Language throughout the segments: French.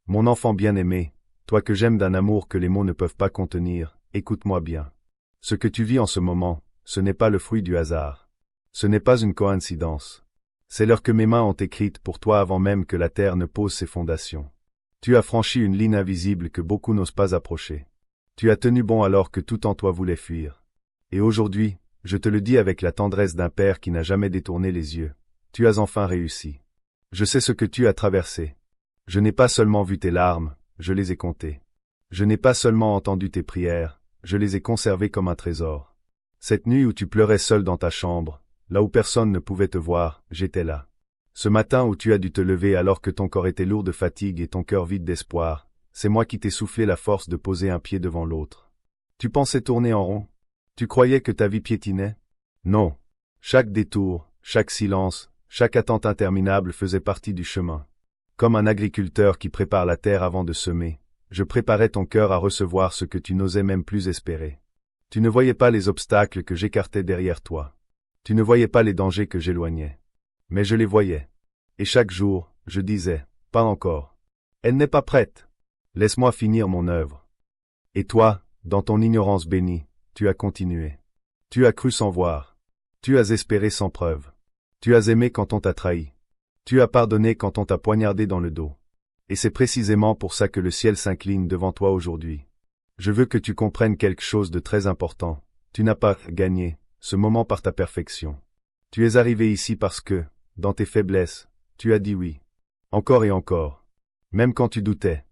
Mon enfant bien-aimé, toi que j'aime d'un amour que les mots ne peuvent pas contenir, écoute-moi bien. Ce que tu vis en ce moment, ce n'est pas le fruit du hasard. Ce n'est pas une coïncidence. C'est l'heure que mes mains ont écrite pour toi avant même que la terre ne pose ses fondations. Tu as franchi une ligne invisible que beaucoup n'osent pas approcher. Tu as tenu bon alors que tout en toi voulait fuir. Et aujourd'hui, je te le dis avec la tendresse d'un père qui n'a jamais détourné les yeux, tu as enfin réussi. Je sais ce que tu as traversé. Je n'ai pas seulement vu tes larmes, je les ai comptées. Je n'ai pas seulement entendu tes prières, je les ai conservées comme un trésor. Cette nuit où tu pleurais seul dans ta chambre, là où personne ne pouvait te voir, j'étais là. Ce matin où tu as dû te lever alors que ton corps était lourd de fatigue et ton cœur vide d'espoir, c'est moi qui t'ai soufflé la force de poser un pied devant l'autre. Tu pensais tourner en rond? Tu croyais que ta vie piétinait? Non. Chaque détour, chaque silence, chaque attente interminable faisait partie du chemin. Comme un agriculteur qui prépare la terre avant de semer, je préparais ton cœur à recevoir ce que tu n'osais même plus espérer. Tu ne voyais pas les obstacles que j'écartais derrière toi. Tu ne voyais pas les dangers que j'éloignais. Mais je les voyais. Et chaque jour, je disais, pas encore. Elle n'est pas prête. Laisse-moi finir mon œuvre. Et toi, dans ton ignorance bénie, tu as continué. Tu as cru sans voir. Tu as espéré sans preuve. Tu as aimé quand on t'a trahi. Tu as pardonné quand on t'a poignardé dans le dos. Et c'est précisément pour ça que le ciel s'incline devant toi aujourd'hui. Je veux que tu comprennes quelque chose de très important. Tu n'as pas gagné ce moment par ta perfection. Tu es arrivé ici parce que, dans tes faiblesses, tu as dit oui. Encore et encore. Même quand tu doutais.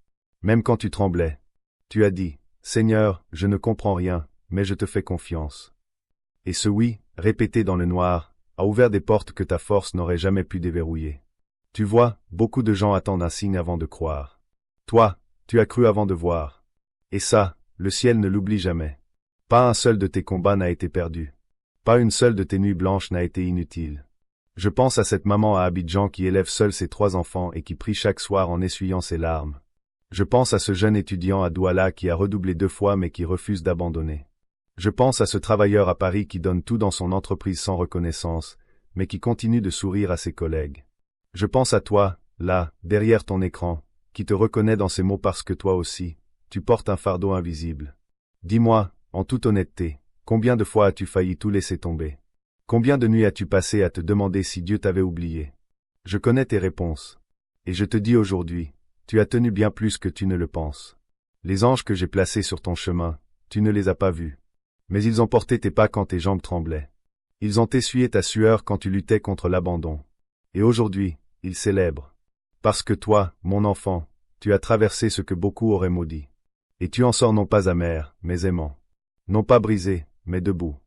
Même quand tu tremblais. Tu as dit, Seigneur, je ne comprends rien, mais je te fais confiance. Et ce oui, répété dans le noir, a ouvert des portes que ta force n'aurait jamais pu déverrouiller. Tu vois, beaucoup de gens attendent un signe avant de croire. Toi, tu as cru avant de voir. Et ça, le ciel ne l'oublie jamais. Pas un seul de tes combats n'a été perdu. Pas une seule de tes nuits blanches n'a été inutile. Je pense à cette maman à Abidjan qui élève seule ses 3 enfants et qui prie chaque soir en essuyant ses larmes. Je pense à ce jeune étudiant à Douala qui a redoublé 2 fois mais qui refuse d'abandonner. Je pense à ce travailleur à Paris qui donne tout dans son entreprise sans reconnaissance, mais qui continue de sourire à ses collègues. Je pense à toi, là, derrière ton écran, qui te reconnaît dans ces mots parce que toi aussi, tu portes un fardeau invisible. Dis-moi, en toute honnêteté, combien de fois as-tu failli tout laisser tomber? Combien de nuits as-tu passé à te demander si Dieu t'avait oublié? Je connais tes réponses. Et je te dis aujourd'hui, tu as tenu bien plus que tu ne le penses. Les anges que j'ai placés sur ton chemin, tu ne les as pas vus. Mais ils ont porté tes pas quand tes jambes tremblaient. Ils ont essuyé ta sueur quand tu luttais contre l'abandon. Et aujourd'hui, ils célèbrent. Parce que toi, mon enfant, tu as traversé ce que beaucoup auraient maudit. Et tu en sors non pas amer, mais aimant. Non pas brisé, mais debout.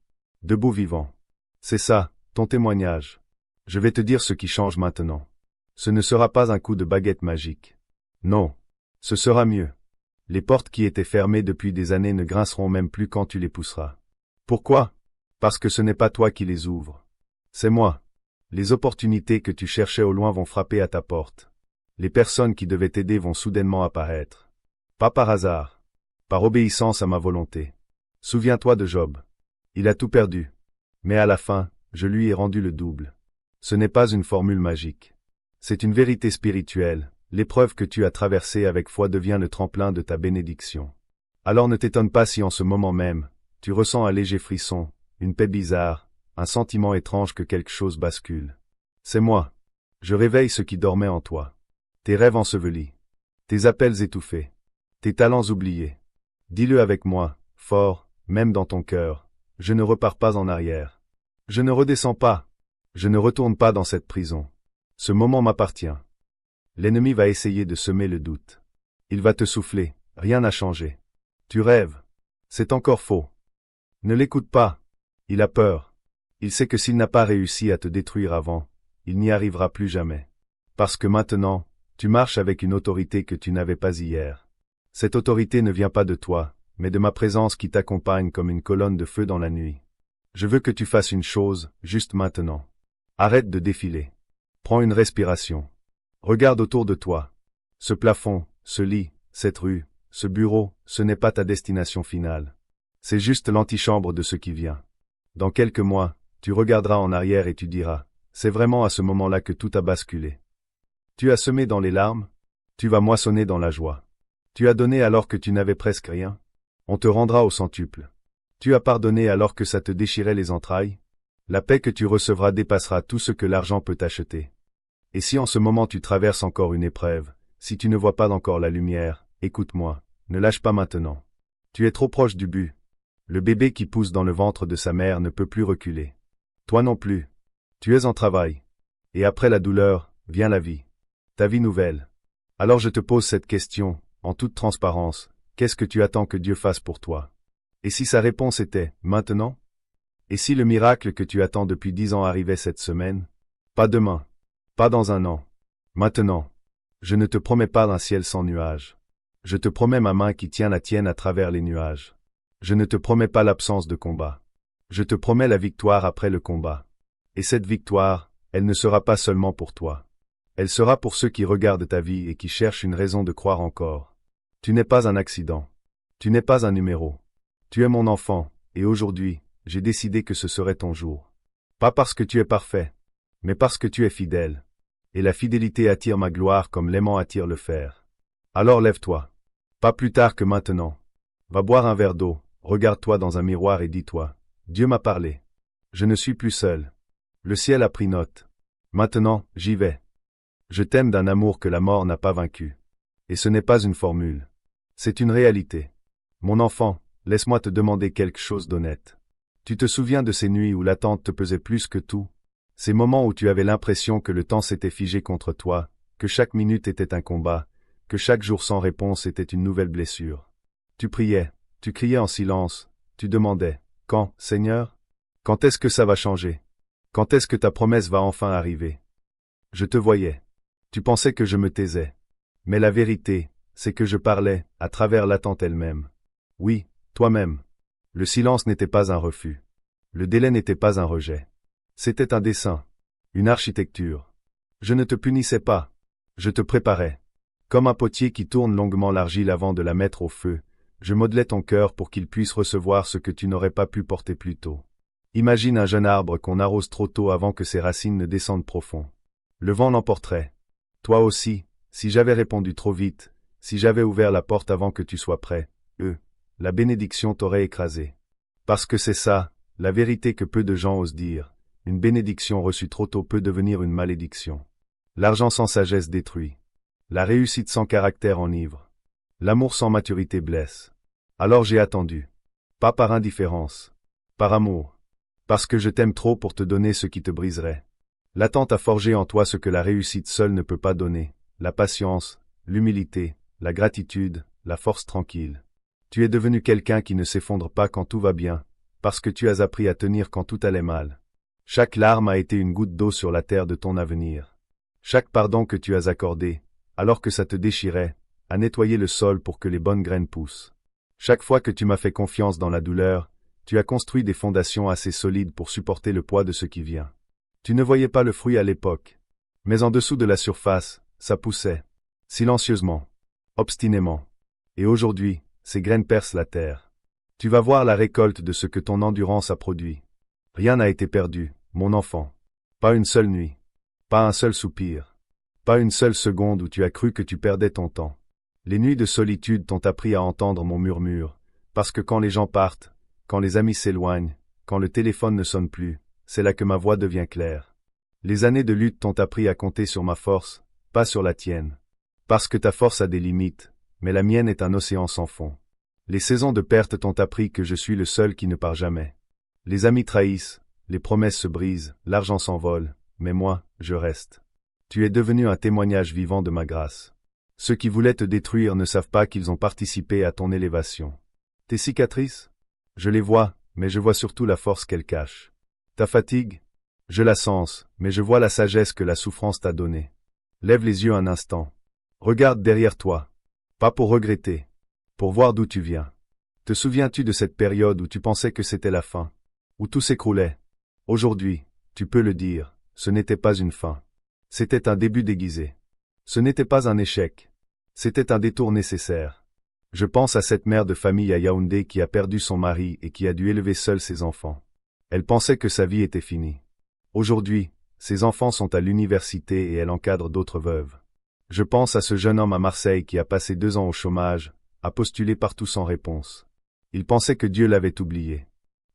Debout vivant. C'est ça, ton témoignage. Je vais te dire ce qui change maintenant. Ce ne sera pas un coup de baguette magique. Non. Ce sera mieux. Les portes qui étaient fermées depuis des années ne grinceront même plus quand tu les pousseras. Pourquoi? Parce que ce n'est pas toi qui les ouvres. C'est moi. Les opportunités que tu cherchais au loin vont frapper à ta porte. Les personnes qui devaient t'aider vont soudainement apparaître. Pas par hasard. Par obéissance à ma volonté. Souviens-toi de Job. Il a tout perdu. Mais à la fin, je lui ai rendu le double. Ce n'est pas une formule magique. C'est une vérité spirituelle. L'épreuve que tu as traversée avec foi devient le tremplin de ta bénédiction. Alors ne t'étonne pas si en ce moment même, tu ressens un léger frisson, une paix bizarre, un sentiment étrange que quelque chose bascule. C'est moi. Je réveille ce qui dormait en toi. Tes rêves ensevelis. Tes appels étouffés. Tes talents oubliés. Dis-le avec moi, fort, même dans ton cœur. Je ne repars pas en arrière. Je ne redescends pas. Je ne retourne pas dans cette prison. Ce moment m'appartient. L'ennemi va essayer de semer le doute. Il va te souffler, rien n'a changé. Tu rêves. C'est encore faux. Ne l'écoute pas. Il a peur. Il sait que s'il n'a pas réussi à te détruire avant, il n'y arrivera plus jamais. Parce que maintenant, tu marches avec une autorité que tu n'avais pas hier. Cette autorité ne vient pas de toi, mais de ma présence qui t'accompagne comme une colonne de feu dans la nuit. Je veux que tu fasses une chose, juste maintenant. Arrête de défiler. Prends une respiration. Regarde autour de toi. Ce plafond, ce lit, cette rue, ce bureau, ce n'est pas ta destination finale. C'est juste l'antichambre de ce qui vient. Dans quelques mois, tu regarderas en arrière et tu diras, c'est vraiment à ce moment-là que tout a basculé. Tu as semé dans les larmes? Tu vas moissonner dans la joie. Tu as donné alors que tu n'avais presque rien. On te rendra au centuple. Tu as pardonné alors que ça te déchirait les entrailles. La paix que tu recevras dépassera tout ce que l'argent peut acheter. Et si en ce moment tu traverses encore une épreuve, si tu ne vois pas encore la lumière, écoute-moi, ne lâche pas maintenant. Tu es trop proche du but. Le bébé qui pousse dans le ventre de sa mère ne peut plus reculer. Toi non plus. Tu es en travail. Et après la douleur, vient la vie. Ta vie nouvelle. Alors je te pose cette question, en toute transparence, qu'est-ce que tu attends que Dieu fasse pour toi? Et si sa réponse était, maintenant? Et si le miracle que tu attends depuis 10 ans arrivait cette semaine? Pas demain. Pas dans un an. Maintenant. Je ne te promets pas un ciel sans nuages. Je te promets ma main qui tient la tienne à travers les nuages. Je ne te promets pas l'absence de combat. Je te promets la victoire après le combat. Et cette victoire, elle ne sera pas seulement pour toi. Elle sera pour ceux qui regardent ta vie et qui cherchent une raison de croire encore. Tu n'es pas un accident. Tu n'es pas un numéro. Tu es mon enfant, et aujourd'hui, j'ai décidé que ce serait ton jour. Pas parce que tu es parfait, mais parce que tu es fidèle. Et la fidélité attire ma gloire comme l'aimant attire le fer. Alors lève-toi. Pas plus tard que maintenant. Va boire un verre d'eau, regarde-toi dans un miroir et dis-toi, Dieu m'a parlé. Je ne suis plus seul. Le ciel a pris note. Maintenant, j'y vais. Je t'aime d'un amour que la mort n'a pas vaincu. Et ce n'est pas une formule. C'est une réalité. Mon enfant, laisse-moi te demander quelque chose d'honnête. Tu te souviens de ces nuits où l'attente te pesait plus que tout? Ces moments où tu avais l'impression que le temps s'était figé contre toi, que chaque minute était un combat, que chaque jour sans réponse était une nouvelle blessure. Tu priais, tu criais en silence, tu demandais, quand, Seigneur? Quand est-ce que ça va changer? Quand est-ce que ta promesse va enfin arriver? Je te voyais. Tu pensais que je me taisais. Mais la vérité, c'est que je parlais, à travers l'attente elle-même. Oui, toi-même. Le silence n'était pas un refus. Le délai n'était pas un rejet. C'était un dessin. Une architecture. Je ne te punissais pas. Je te préparais. Comme un potier qui tourne longuement l'argile avant de la mettre au feu, je modelais ton cœur pour qu'il puisse recevoir ce que tu n'aurais pas pu porter plus tôt. Imagine un jeune arbre qu'on arrose trop tôt avant que ses racines ne descendent profond. Le vent l'emporterait. Toi aussi, si j'avais répondu trop vite, si j'avais ouvert la porte avant que tu sois prêt, la bénédiction t'aurait écrasé. Parce que c'est ça, la vérité que peu de gens osent dire, une bénédiction reçue trop tôt peut devenir une malédiction. L'argent sans sagesse détruit. La réussite sans caractère enivre. L'amour sans maturité blesse. Alors j'ai attendu. Pas par indifférence. Par amour. Parce que je t'aime trop pour te donner ce qui te briserait. L'attente a forgé en toi ce que la réussite seule ne peut pas donner, la patience, l'humilité, la gratitude, la force tranquille. Tu es devenu quelqu'un qui ne s'effondre pas quand tout va bien, parce que tu as appris à tenir quand tout allait mal. Chaque larme a été une goutte d'eau sur la terre de ton avenir. Chaque pardon que tu as accordé, alors que ça te déchirait, a nettoyé le sol pour que les bonnes graines poussent. Chaque fois que tu m'as fait confiance dans la douleur, tu as construit des fondations assez solides pour supporter le poids de ce qui vient. Tu ne voyais pas le fruit à l'époque. Mais en dessous de la surface, ça poussait. Silencieusement. Obstinément. Et aujourd'hui, ces graines percent la terre. Tu vas voir la récolte de ce que ton endurance a produit. Rien n'a été perdu, mon enfant. Pas une seule nuit. Pas un seul soupir. Pas une seule seconde où tu as cru que tu perdais ton temps. Les nuits de solitude t'ont appris à entendre mon murmure, parce que quand les gens partent, quand les amis s'éloignent, quand le téléphone ne sonne plus, c'est là que ma voix devient claire. Les années de lutte t'ont appris à compter sur ma force, pas sur la tienne. Parce que ta force a des limites, mais la mienne est un océan sans fond. Les saisons de perte t'ont appris que je suis le seul qui ne part jamais. Les amis trahissent, les promesses se brisent, l'argent s'envole, mais moi, je reste. Tu es devenu un témoignage vivant de ma grâce. Ceux qui voulaient te détruire ne savent pas qu'ils ont participé à ton élévation. Tes cicatrices? Je les vois, mais je vois surtout la force qu'elles cachent. Ta fatigue? Je la sens, mais je vois la sagesse que la souffrance t'a donnée. Lève les yeux un instant. Regarde derrière toi. Pas pour regretter. Pour voir d'où tu viens. Te souviens-tu de cette période où tu pensais que c'était la fin? Où tout s'écroulait? Aujourd'hui, tu peux le dire, ce n'était pas une fin. C'était un début déguisé. Ce n'était pas un échec. C'était un détour nécessaire. Je pense à cette mère de famille à Yaoundé qui a perdu son mari et qui a dû élever seule ses enfants. Elle pensait que sa vie était finie. Aujourd'hui, ses enfants sont à l'université et elle encadre d'autres veuves. Je pense à ce jeune homme à Marseille qui a passé 2 ans au chômage, a postulé partout sans réponse. Il pensait que Dieu l'avait oublié.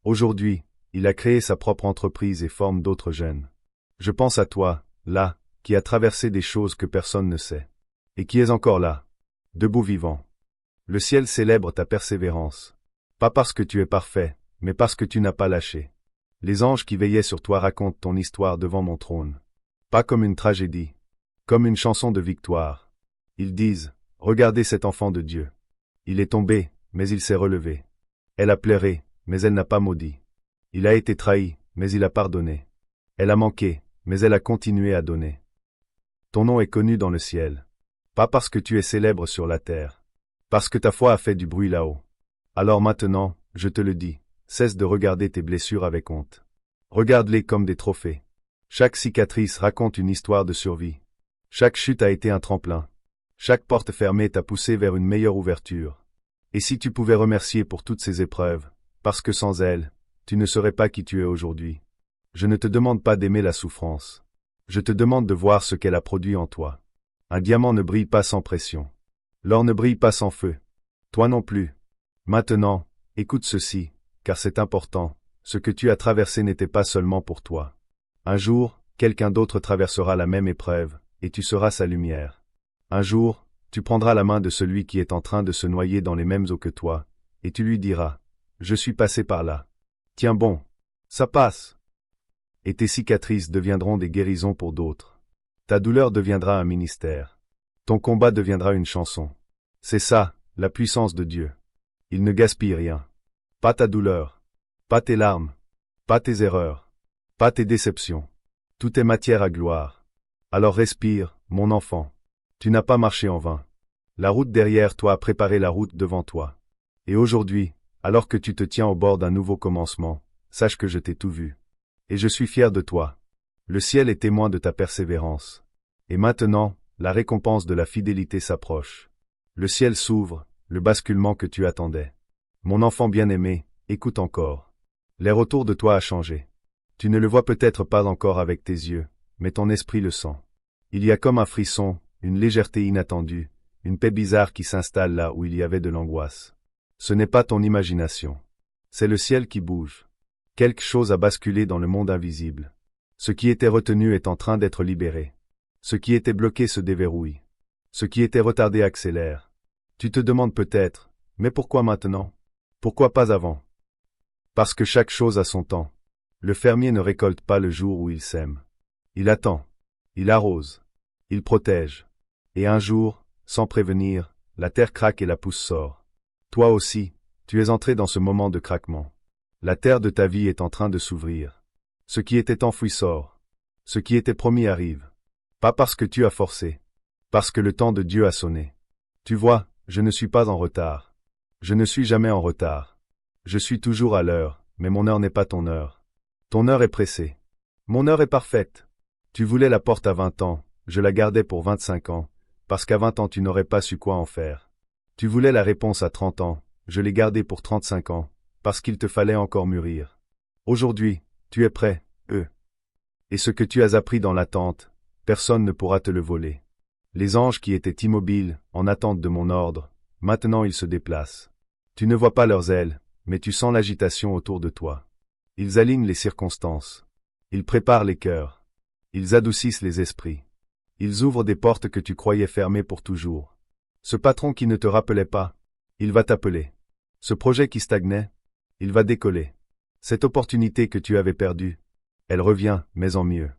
Aujourd'hui, il a créé sa propre entreprise et forme d'autres jeunes. Je pense à toi, là, qui a traversé des choses que personne ne sait. Et qui es encore là, debout vivant. Le ciel célèbre ta persévérance. Pas parce que tu es parfait, mais parce que tu n'as pas lâché. Les anges qui veillaient sur toi racontent ton histoire devant mon trône. Pas comme une tragédie, comme une chanson de victoire. Ils disent, regardez cet enfant de Dieu. Il est tombé, mais il s'est relevé. Elle a pleuré, mais elle n'a pas maudit. Il a été trahi, mais il a pardonné. Elle a manqué, mais elle a continué à donner. Ton nom est connu dans le ciel. Pas parce que tu es célèbre sur la terre. Parce que ta foi a fait du bruit là-haut. Alors maintenant, je te le dis, cesse de regarder tes blessures avec honte. Regarde-les comme des trophées. Chaque cicatrice raconte une histoire de survie. Chaque chute a été un tremplin. Chaque porte fermée t'a poussé vers une meilleure ouverture. Et si tu pouvais remercier pour toutes ces épreuves, parce que sans elles, tu ne serais pas qui tu es aujourd'hui. Je ne te demande pas d'aimer la souffrance. Je te demande de voir ce qu'elle a produit en toi. Un diamant ne brille pas sans pression. L'or ne brille pas sans feu. Toi non plus. Maintenant, écoute ceci, car c'est important, ce que tu as traversé n'était pas seulement pour toi. Un jour, quelqu'un d'autre traversera la même épreuve, et tu seras sa lumière. Un jour, tu prendras la main de celui qui est en train de se noyer dans les mêmes eaux que toi, et tu lui diras, « Je suis passé par là. Tiens bon, ça passe. » Et tes cicatrices deviendront des guérisons pour d'autres. Ta douleur deviendra un ministère. Ton combat deviendra une chanson. C'est ça, la puissance de Dieu. Il ne gaspille rien. Pas ta douleur. Pas tes larmes. Pas tes erreurs. Pas tes déceptions. Tout est matière à gloire. Alors respire, mon enfant. Tu n'as pas marché en vain. La route derrière toi a préparé la route devant toi. Et aujourd'hui, alors que tu te tiens au bord d'un nouveau commencement, sache que je t'ai tout vu. Et je suis fier de toi. Le ciel est témoin de ta persévérance. Et maintenant, la récompense de la fidélité s'approche. Le ciel s'ouvre, le basculement que tu attendais. Mon enfant bien-aimé, écoute encore. L'air autour de toi a changé. Tu ne le vois peut-être pas encore avec tes yeux, mais ton esprit le sent. Il y a comme un frisson, une légèreté inattendue, une paix bizarre qui s'installe là où il y avait de l'angoisse. Ce n'est pas ton imagination. C'est le ciel qui bouge. Quelque chose a basculé dans le monde invisible. Ce qui était retenu est en train d'être libéré. Ce qui était bloqué se déverrouille. Ce qui était retardé accélère. Tu te demandes peut-être, mais pourquoi maintenant? Pourquoi pas avant? Parce que chaque chose a son temps. Le fermier ne récolte pas le jour où il sème. Il attend. Il arrose. Il protège. Et un jour, sans prévenir, la terre craque et la pousse sort. Toi aussi, tu es entré dans ce moment de craquement. La terre de ta vie est en train de s'ouvrir. Ce qui était enfoui sort. Ce qui était promis arrive. Pas parce que tu as forcé. Parce que le temps de Dieu a sonné. Tu vois, je ne suis pas en retard. Je ne suis jamais en retard. Je suis toujours à l'heure, mais mon heure n'est pas ton heure. Ton heure est pressée. Mon heure est parfaite. Tu voulais la porte à 20 ans, je la gardais pour 25 ans, parce qu'à 20 ans tu n'aurais pas su quoi en faire. Tu voulais la réponse à 30 ans, je l'ai gardée pour 35 ans, parce qu'il te fallait encore mûrir. Aujourd'hui, tu es prêt, Et ce que tu as appris dans l'attente, personne ne pourra te le voler. Les anges qui étaient immobiles, en attente de mon ordre, maintenant ils se déplacent. Tu ne vois pas leurs ailes, mais tu sens l'agitation autour de toi. Ils alignent les circonstances. Ils préparent les cœurs. Ils adoucissent les esprits. Ils ouvrent des portes que tu croyais fermées pour toujours. Ce patron qui ne te rappelait pas, il va t'appeler. Ce projet qui stagnait, il va décoller. Cette opportunité que tu avais perdue, elle revient, mais en mieux.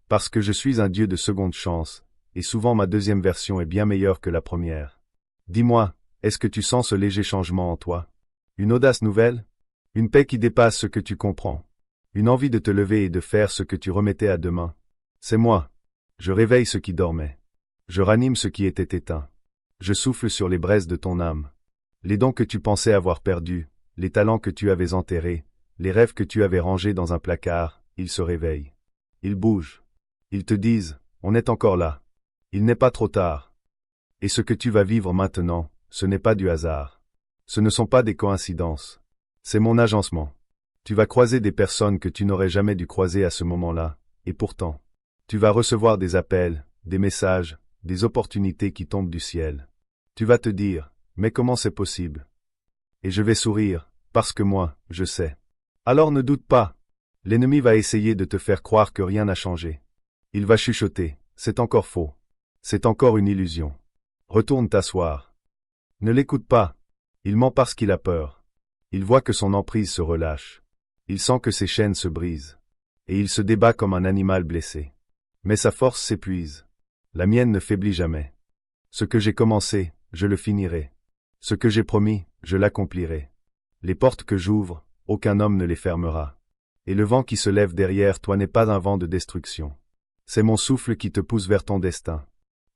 Parce que je suis un Dieu de seconde chance, et souvent ma deuxième version est bien meilleure que la première. Dis-moi, est-ce que tu sens ce léger changement en toi? Une audace nouvelle? Une paix qui dépasse ce que tu comprends? Une envie de te lever et de faire ce que tu remettais à demain? C'est moi. Je réveille ce qui dormait. Je ranime ce qui était éteint. Je souffle sur les braises de ton âme. Les dons que tu pensais avoir perdus, les talents que tu avais enterrés, les rêves que tu avais rangés dans un placard, ils se réveillent. Ils bougent. Ils te disent, on est encore là. Il n'est pas trop tard. Et ce que tu vas vivre maintenant, ce n'est pas du hasard. Ce ne sont pas des coïncidences. C'est mon agencement. Tu vas croiser des personnes que tu n'aurais jamais dû croiser à ce moment-là, et pourtant, tu vas recevoir des appels, des messages, des opportunités qui tombent du ciel. Tu vas te dire, mais comment c'est possible? Et je vais sourire, parce que moi, je sais. Alors ne doute pas. L'ennemi va essayer de te faire croire que rien n'a changé. Il va chuchoter, c'est encore faux. C'est encore une illusion. Retourne t'asseoir. Ne l'écoute pas. Il ment parce qu'il a peur. Il voit que son emprise se relâche. Il sent que ses chaînes se brisent. Et il se débat comme un animal blessé. Mais sa force s'épuise. La mienne ne faiblit jamais. Ce que j'ai commencé, je le finirai. Ce que j'ai promis, je l'accomplirai. Les portes que j'ouvre, aucun homme ne les fermera. Et le vent qui se lève derrière toi n'est pas un vent de destruction. C'est mon souffle qui te pousse vers ton destin.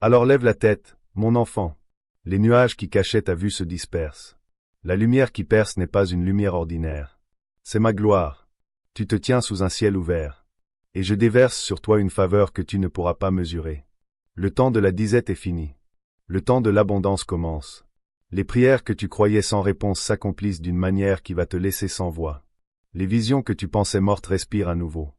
Alors lève la tête, mon enfant. Les nuages qui cachaient ta vue se dispersent. La lumière qui perce n'est pas une lumière ordinaire. C'est ma gloire. Tu te tiens sous un ciel ouvert. Et je déverse sur toi une faveur que tu ne pourras pas mesurer. Le temps de la disette est fini. Le temps de l'abondance commence. Les prières que tu croyais sans réponse s'accomplissent d'une manière qui va te laisser sans voix. Les visions que tu pensais mortes respirent à nouveau.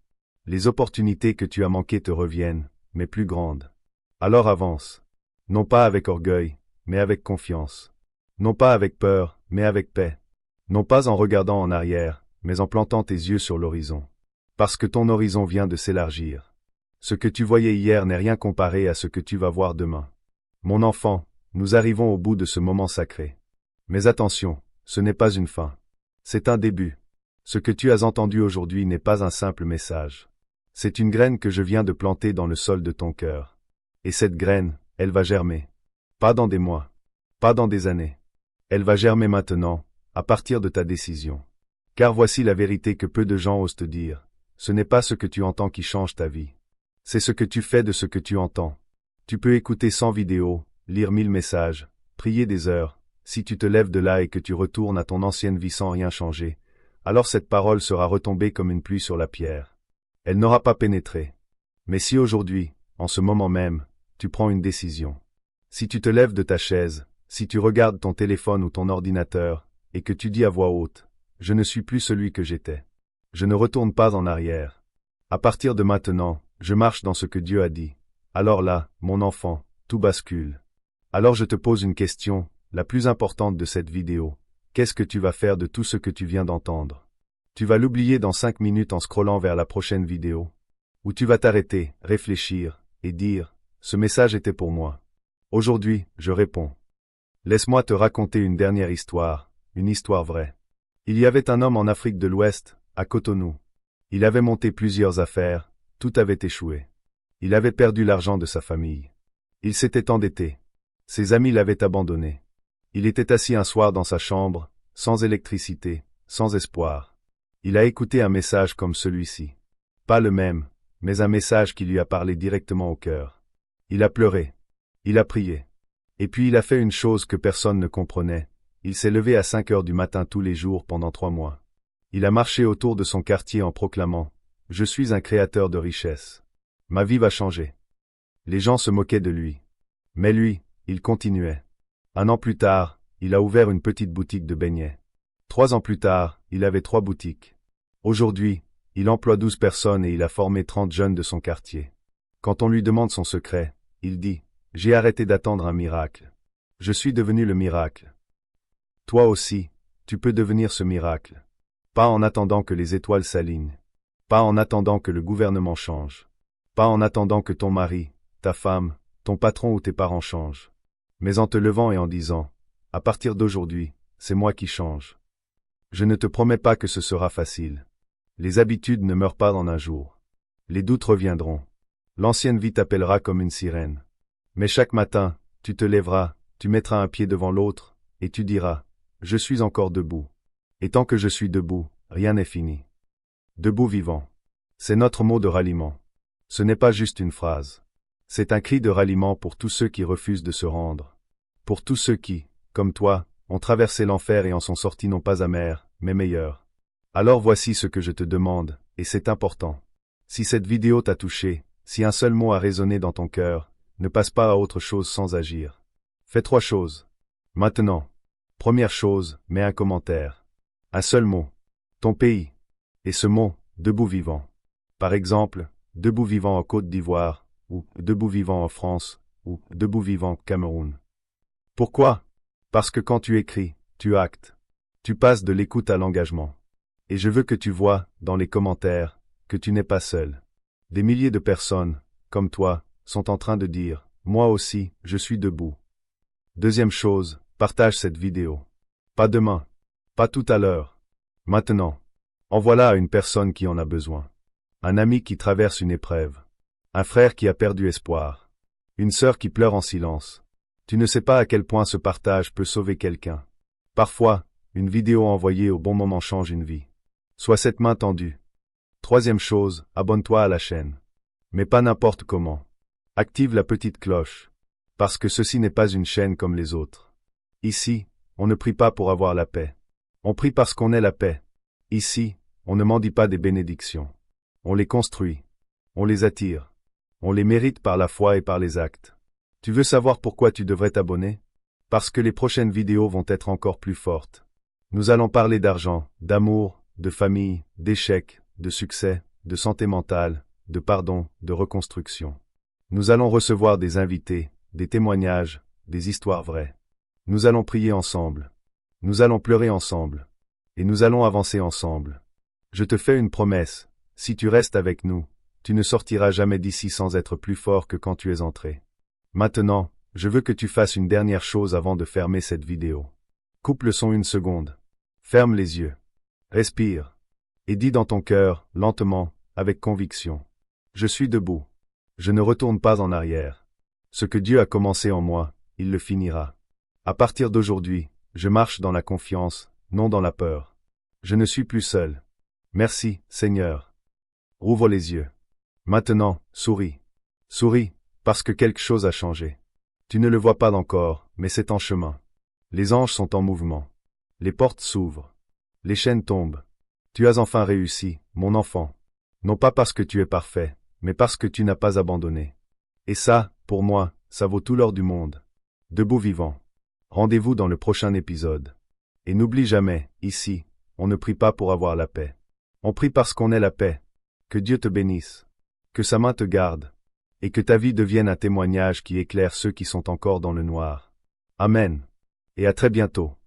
Les opportunités que tu as manquées te reviennent, mais plus grandes. Alors avance. Non pas avec orgueil, mais avec confiance. Non pas avec peur, mais avec paix. Non pas en regardant en arrière, mais en plantant tes yeux sur l'horizon. Parce que ton horizon vient de s'élargir. Ce que tu voyais hier n'est rien comparé à ce que tu vas voir demain. Mon enfant, nous arrivons au bout de ce moment sacré. Mais attention, ce n'est pas une fin. C'est un début. Ce que tu as entendu aujourd'hui n'est pas un simple message. C'est une graine que je viens de planter dans le sol de ton cœur. Et cette graine, elle va germer. Pas dans des mois. Pas dans des années. Elle va germer maintenant, à partir de ta décision. Car voici la vérité que peu de gens osent te dire. Ce n'est pas ce que tu entends qui change ta vie. C'est ce que tu fais de ce que tu entends. Tu peux écouter 100 vidéos, lire 1000 messages, prier des heures. Si tu te lèves de là et que tu retournes à ton ancienne vie sans rien changer, alors cette parole sera retombée comme une pluie sur la pierre. Elle n'aura pas pénétré. Mais si aujourd'hui, en ce moment même, tu prends une décision, si tu te lèves de ta chaise, si tu regardes ton téléphone ou ton ordinateur, et que tu dis à voix haute, « Je ne suis plus celui que j'étais. Je ne retourne pas en arrière. À partir de maintenant, je marche dans ce que Dieu a dit. » Alors là, mon enfant, tout bascule. Alors je te pose une question, la plus importante de cette vidéo. Qu'est-ce que tu vas faire de tout ce que tu viens d'entendre? Tu vas l'oublier dans 5 minutes en scrollant vers la prochaine vidéo? Ou tu vas t'arrêter, réfléchir, et dire, ce message était pour moi. Aujourd'hui, je réponds. Laisse-moi te raconter une dernière histoire, une histoire vraie. Il y avait un homme en Afrique de l'Ouest, à Cotonou. Il avait monté plusieurs affaires, tout avait échoué. Il avait perdu l'argent de sa famille. Il s'était endetté. Ses amis l'avaient abandonné. Il était assis un soir dans sa chambre, sans électricité, sans espoir. Il a écouté un message comme celui-ci. Pas le même, mais un message qui lui a parlé directement au cœur. Il a pleuré. Il a prié. Et puis il a fait une chose que personne ne comprenait. Il s'est levé à 5 heures du matin tous les jours pendant 3 mois. Il a marché autour de son quartier en proclamant « Je suis un créateur de richesse. Ma vie va changer. » Les gens se moquaient de lui. Mais lui, il continuait. 1 an plus tard, il a ouvert une petite boutique de beignets. 3 ans plus tard, il avait 3 boutiques. Aujourd'hui, il emploie 12 personnes et il a formé 30 jeunes de son quartier. Quand on lui demande son secret, il dit « J'ai arrêté d'attendre un miracle. Je suis devenu le miracle. » Toi aussi, tu peux devenir ce miracle. Pas en attendant que les étoiles s'alignent. Pas en attendant que le gouvernement change. Pas en attendant que ton mari, ta femme, ton patron ou tes parents changent. Mais en te levant et en disant, à partir d'aujourd'hui, c'est moi qui change. Je ne te promets pas que ce sera facile. Les habitudes ne meurent pas en un jour. Les doutes reviendront. L'ancienne vie t'appellera comme une sirène. Mais chaque matin, tu te lèveras, tu mettras un pied devant l'autre, et tu diras, je suis encore debout. Et tant que je suis debout, rien n'est fini. Debout vivant. C'est notre mot de ralliement. Ce n'est pas juste une phrase. C'est un cri de ralliement pour tous ceux qui refusent de se rendre. Pour tous ceux qui, comme toi, ont traversé l'enfer et en sont sortis non pas amers, mais meilleurs. Alors voici ce que je te demande, et c'est important. Si cette vidéo t'a touché, si un seul mot a résonné dans ton cœur, ne passe pas à autre chose sans agir. Fais 3 choses. Maintenant. Première chose, mets un commentaire. Un seul mot. Ton pays. Et ce mot, debout vivant. Par exemple, debout vivant en Côte d'Ivoire, ou debout vivant en France, ou Debout vivant, Cameroun. Pourquoi? Parce que quand tu écris, tu actes. Tu passes de l'écoute à l'engagement. Et je veux que tu vois, dans les commentaires, que tu n'es pas seul. Des milliers de personnes, comme toi, sont en train de dire « Moi aussi, je suis debout ». Deuxième chose, partage cette vidéo. Pas demain. Pas tout à l'heure. Maintenant. Envoie-la à une personne qui en a besoin. Un ami qui traverse une épreuve. Un frère qui a perdu espoir. Une sœur qui pleure en silence. Tu ne sais pas à quel point ce partage peut sauver quelqu'un. Parfois, une vidéo envoyée au bon moment change une vie. Sois cette main tendue. Troisième chose, abonne-toi à la chaîne. Mais pas n'importe comment. Active la petite cloche. Parce que ceci n'est pas une chaîne comme les autres. Ici, on ne prie pas pour avoir la paix. On prie parce qu'on est la paix. Ici, on ne mendie pas des bénédictions. On les construit. On les attire. On les mérite par la foi et par les actes. Tu veux savoir pourquoi tu devrais t'abonner? Parce que les prochaines vidéos vont être encore plus fortes. Nous allons parler d'argent, d'amour, de famille, d'échecs, de succès, de santé mentale, de pardon, de reconstruction. Nous allons recevoir des invités, des témoignages, des histoires vraies. Nous allons prier ensemble. Nous allons pleurer ensemble. Et nous allons avancer ensemble. Je te fais une promesse, si tu restes avec nous, tu ne sortiras jamais d'ici sans être plus fort que quand tu es entré. Maintenant, je veux que tu fasses une dernière chose avant de fermer cette vidéo. Coupe le son une seconde. Ferme les yeux. Respire. Et dis dans ton cœur, lentement, avec conviction. Je suis debout. Je ne retourne pas en arrière. Ce que Dieu a commencé en moi, il le finira. À partir d'aujourd'hui, je marche dans la confiance, non dans la peur. Je ne suis plus seul. Merci, Seigneur. Rouvre les yeux. Maintenant, souris. Souris, parce que quelque chose a changé. Tu ne le vois pas encore, mais c'est en chemin. Les anges sont en mouvement. Les portes s'ouvrent. Les chaînes tombent. Tu as enfin réussi, mon enfant. Non pas parce que tu es parfait, mais parce que tu n'as pas abandonné. Et ça, pour moi, ça vaut tout l'or du monde. Debout vivant. Rendez-vous dans le prochain épisode. Et n'oublie jamais, ici, on ne prie pas pour avoir la paix. On prie parce qu'on est la paix. Que Dieu te bénisse. Que sa main te garde. Et que ta vie devienne un témoignage qui éclaire ceux qui sont encore dans le noir. Amen. Et à très bientôt.